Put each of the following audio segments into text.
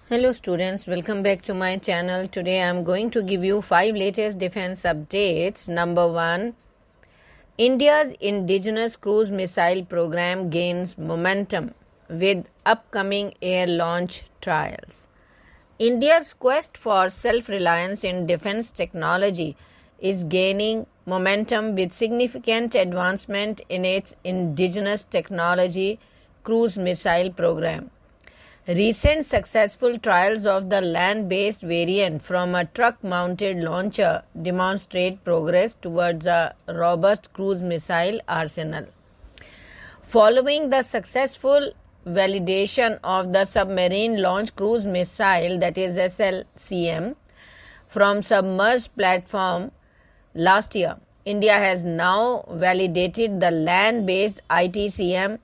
Hello students, welcome back to my channel. Today I am going to give you 5 latest defense updates. Number 1, India's indigenous cruise missile program gains momentum with upcoming air launch trials. India's quest for self-reliance in defense technology is gaining momentum with significant advancement in its indigenous technology cruise missile program. Recent successful trials of the land-based variant from a truck-mounted launcher demonstrate progress towards a robust cruise missile arsenal. Following the successful validation of the submarine launch cruise missile, that is SLCM, from submerged platform last year, India has now validated the land-based ITCM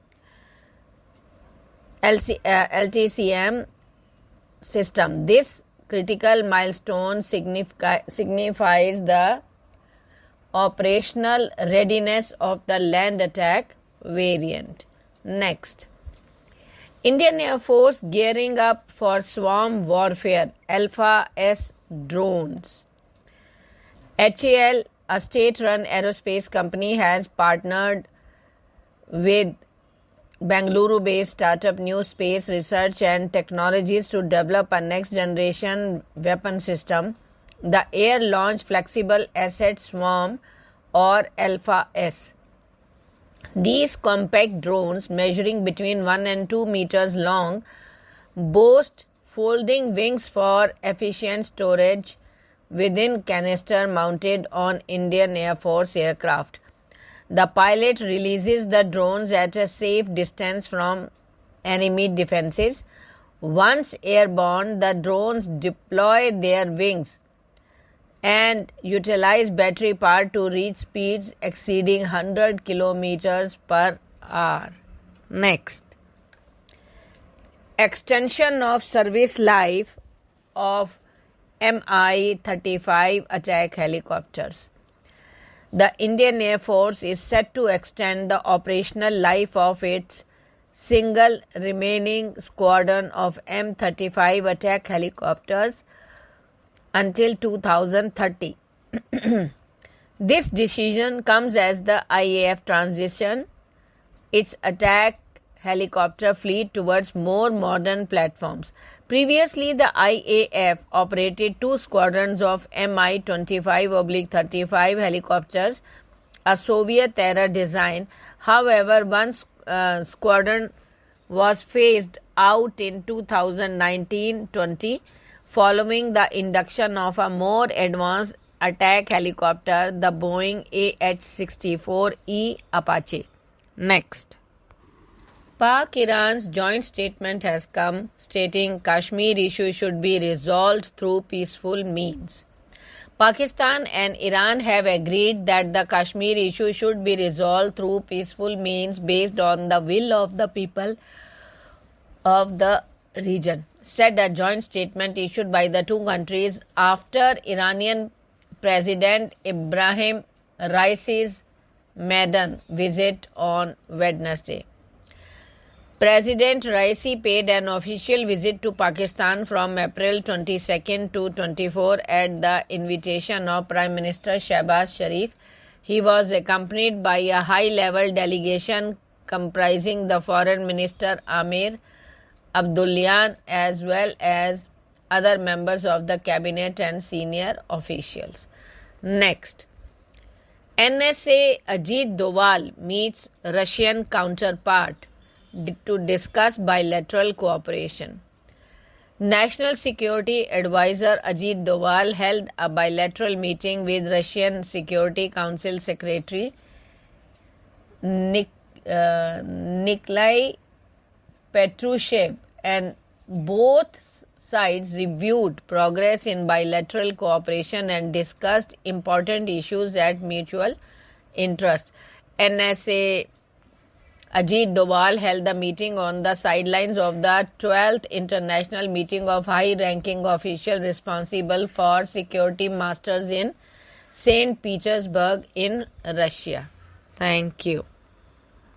LTCM system. This critical milestone signifies the operational readiness of the land attack variant. Next, Indian Air Force gearing up for swarm warfare, Alpha S drones. HAL, a state-run aerospace company, has partnered with Bangalore-based startup New Space Research and Technologies to develop a next-generation weapon system, the Air Launch Flexible Asset Swarm or Alpha S. These compact drones, measuring between 1 and 2 meters long, boast folding wings for efficient storage within canister mounted on Indian Air Force aircraft. The pilot releases the drones at a safe distance from enemy defenses. Once airborne, the drones deploy their wings and utilize battery power to reach speeds exceeding 100 kilometers per hour. Next, extension of service life of Mi-35 attack helicopters. The Indian Air Force is set to extend the operational life of its single remaining squadron of M-35 attack helicopters until 2030. This decision comes as the IAF transitions its attack helicopter fleet towards more modern platforms. Previously, the IAF operated 2 squadrons of Mi-25/35 helicopters, a Soviet-era design. However, one squadron was phased out in 2019-20 following the induction of a more advanced attack helicopter, the Boeing AH-64E Apache. Next, Pak-Iran's joint statement has come, stating Kashmir issue should be resolved through peaceful means. Pakistan and Iran have agreed that the Kashmir issue should be resolved through peaceful means based on the will of the people of the region, said a joint statement issued by the two countries after Iranian President Ibrahim Raisi's Maidan visit on Wednesday. President Raisi paid an official visit to Pakistan from April 22 to 24 at the invitation of Prime Minister Shehbaz Sharif. He was accompanied by a high-level delegation comprising the Foreign Minister Amir Abdullahian as well as other members of the cabinet and senior officials. Next, NSA Ajit Doval meets Russian counterpart to discuss bilateral cooperation. National Security Advisor Ajit Doval held a bilateral meeting with Russian Security Council Secretary Nikolai Patrushev, and both sides reviewed progress in bilateral cooperation and discussed important issues at mutual interest. NSA Ajit Doval held the meeting on the sidelines of the 12th International Meeting of High-Ranking Officials Responsible for Security Masters in St. Petersburg in Russia. Thank you.